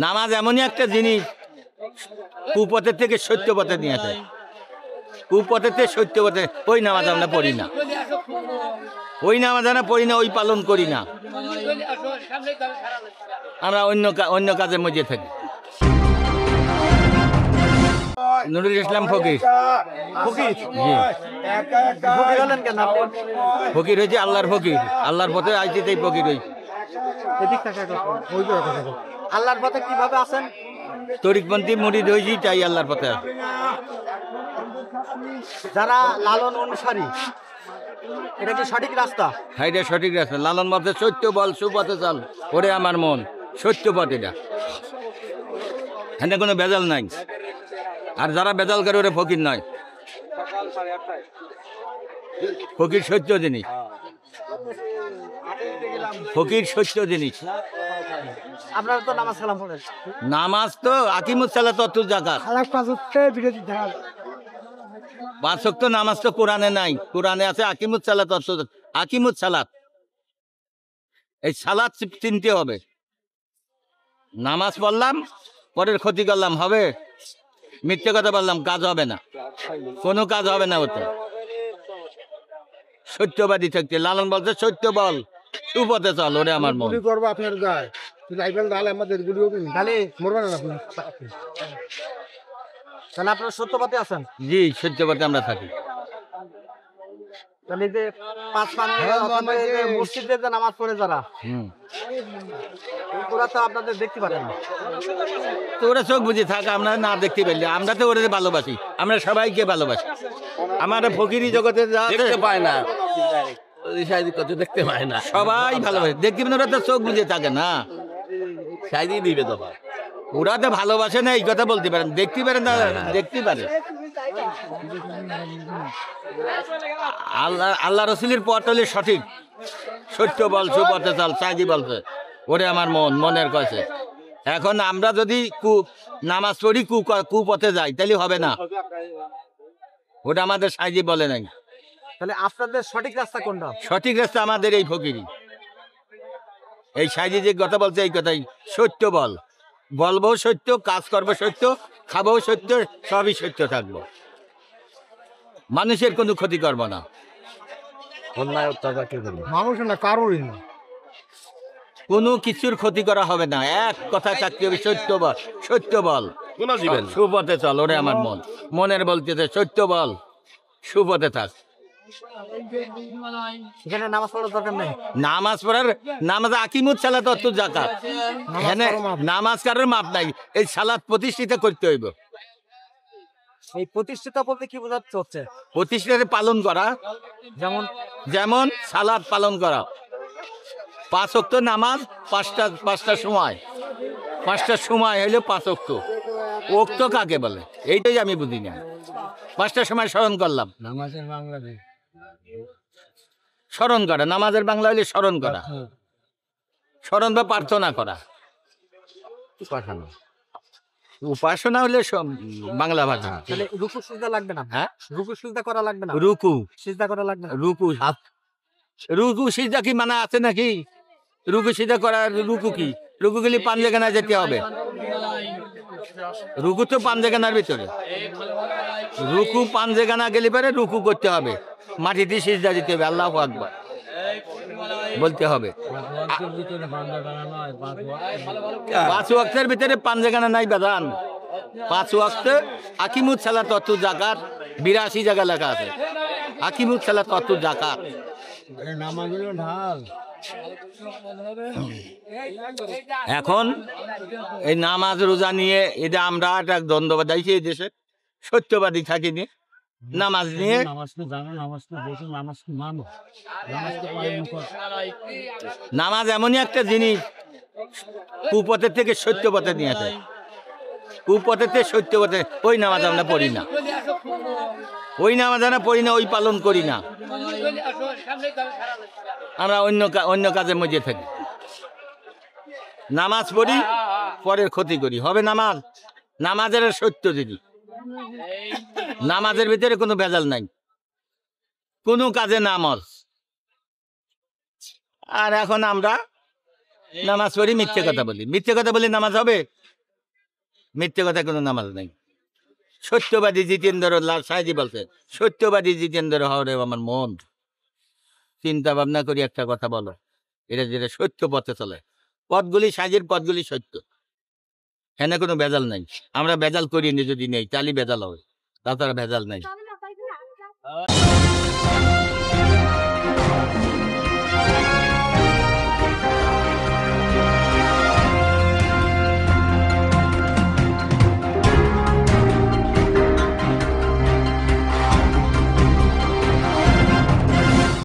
নামাজ এমনই একটা জিনিস কুপথের থেকে সত্য পথে নিয়ে আসে। কুপথের থেকে সত্য পথে ওই নামাজ আমরা পড়ি না, ওই নামাজ আমরা পড়ি না, ওই পালন করি না, আমরা অন্য কাজের মধ্যে থাকি। নুরুল ইসলাম ফকির। ফকির হয়েছে আল্লাহর ফকির, আল্লাহর পথে আইছি তাই ফকির হয়েছে। আল্লাহর পথে কিভাবে আছেন? তরিকপন্থী মুরিদ হয়েছি তাই আল্লাহর পথে আছে। যারা লালন অনুসারী, এটা কি সঠিক রাস্তা? হ্যাঁ, এটা সঠিক রাস্তা। লালন পথে সত্য বল, সুপথে চল, ওরে আমার মন, সত্য পথ এটা। এখানে কোনো বেজাল নাই, আর যারা বেজাল করে ওরে ফকির নয়। ফকির সত্য জিনিস, ফকির সত্য জিনিস। আপনারা তো নামাজ কালাম পড়েন। নামাজ তো আকিমুস সালাত ওয়াত যাকাত, পাঁচ ওয়াক্ত নামাজ তো কোরআনে নাই। কোরআনে আছে আকিমুস সালাত ওয়াত যাকাত, আকিমুস সালাত। এই সালাত চিনতে হবে। নামাজ পড়লাম, পরের ক্ষতি করলাম, হবে? মিথ্যে কথা বললাম, কাজ হবে না, কোনো কাজ হবে না ওতে। সত্যবাদী থাকতে লালন বলছে সত্য বল, সুপথে চল, ওরে আমার মন। তাহলে আপনারা সত্যপথে আছেন? জি, সত্যপথে আমরা থাকি। তাহলে যে পাঁচ মসজিদে যে নামাজ পড়ে যারা, ওরা তো আপনাদের দেখতে পারে না। তো ওরা চোখ বুঝে থাকে, আমরা না দেখতে পারলে। আমরা তো ওরা ভালোবাসি, আমরা সবাইকে ভালোবাসি। আমার ফকিরি জগতে দেখতে পায় না, দেখতে পায় না, সবাই ভালোবাসে। দেখতে পারে, ওরা তো চোখ বুঝে থাকে না, সাইডই দিবে তো। ওরা তো ভালোবাসে না, এই কথা বলতে পারেন। দেখতে পারে না, দেখতে পারে। আল্লাহ রসুলের পথ হলে সঠিক, সত্য বল, সুপথে চল, সাইদি বলছে, ওরে আমার মন, মনের কাছে। এখন আমরা যদি নামাজ পড়ি কুপথে যাই, তাহলে হবে না। ওটা আমাদের সাইজি বলে নাই। তাহলে আপনাদের সঠিক রাস্তা কোনটা? সঠিক রাস্তা আমাদের এই ফকিরি। এই সাইজি যে কথা বলছে, এই কথাই সত্য বল, বলবো সত্য, কাজ করবো সত্য, খাবো সত্য, সবই সত্য থাকবো। মানুষের কোনো ক্ষতি করবো না, মানুষ না, কারোরই না, কোনো কিছুর ক্ষতি করা হবে না। এক কথা থাকতে হবে, সত্য বল, সত্য বল, সুপথে চল, ওরে আমার মন, মনের বলতেছে সত্য বল, সুপথে থাক। এখানে নামাজ পড়ার দরকার নেই। নামাজ পড়ার, নামাজ আকিমুস সালাত ওয়াত যাকাত। এখানে নামাজ কারোর মাপ নাই, এই সালাত প্রতিষ্ঠিত করতে হইব। এই প্রতিষ্ঠিত বলতে কি বোঝাতে হচ্ছে? প্রতিষ্ঠিত পালন করা, যেমন যেমন সালাত পালন করা। পাঁচ ওয়াক্ত নামাজ, পাঁচটার সময়, পাঁচটার সময় হইলে পাঁচ ওয়াক্ত। ওয়াক্ত কাকে বলে এইটাই আমি বুঝি না। পাঁচটার সময় স্মরণ করলাম, নামাজের বাংলা স্মরণ করা। নামাজের বাংলা হইলে স্মরণ করা, স্মরণ বা প্রার্থনা করা। উপাসনা হলে বাংলা ভাষা। তাহলে রুকু সিজদা লাগবে না? হ্যাঁ, রুকু সিজদা করা লাগবে না? রুকু সিজদা করা লাগবে না? রুকু সিজদা কি মানা আছে নাকি? রুকু সিজদা করা, রুকু কি? রুকু গেলে পাঞ্জেখানায় যেতে হবে। রুকু তো পাঞ্জেখানার ভিতরে, রুকু পাঞ্জেখানা গেলে পরে রুকু করতে হবে, মাটিতে সিজদা দিতে হবে, আল্লাহু আকবার বলতে হবে। পাঁচ ওয়াক্তের ভিতরে পাঞ্জেখানা নাই বাদান। পাঁচ ওয়াক্ত আকিমুস সালাত ওয়াত যাকাত, 82 জায়গা লেখা আছে আকিমুস সালাত ওয়াত যাকাত। এখন এই নামাজ রোজা নিয়ে এটা আমরা একটা দ্বন্দ্ব বাঁধাইছি এই দেশে। সত্যবাদী থাকিনি, নামাজ নিয়ে নামাজ এমনই একটা জিনিস কুপথের থেকে সত্য পথে নিয়ে আসে। কুপথের থেকে সত্য পথে, ওই নামাজ আমরা পড়ি না, ওই নামাজ আমরা পড়ি না, ওই পালন করি না, আমরা অন্য কাজের মধ্যে থাকি। নামাজ পড়ি, পরের ক্ষতি করি, হবে নামাজ? নামাজের সত্য জিনিস, নামাজের ভিতরে কোনো ভেজাল নাই, কোনো কাজে নামাজ। আর এখন আমরা নামাজ পড়ি, মিথ্যে কথা বলি। মিথ্যে কথা বলি নামাজ হবে? মিথ্যে কথা কোনো নামাজ নেই। সত্যবাদী জিতেন্দ্র লাল সাহেজি বলছে, সত্যবাদী জিতেন্দ্র হওয়ারে আমার মন। চিন্তা ভাবনা করি একটা কথা বলো, এটা যেটা সত্য পথে চলে। পথগুলি সাজির, পথগুলি সত্য, হ্যাঁ কোনো ভেজাল নাই। আমরা ভেজাল করিনি, যদি নেই তাহলে ভেজাল হবে, তাছাড়া ভেজাল নাই।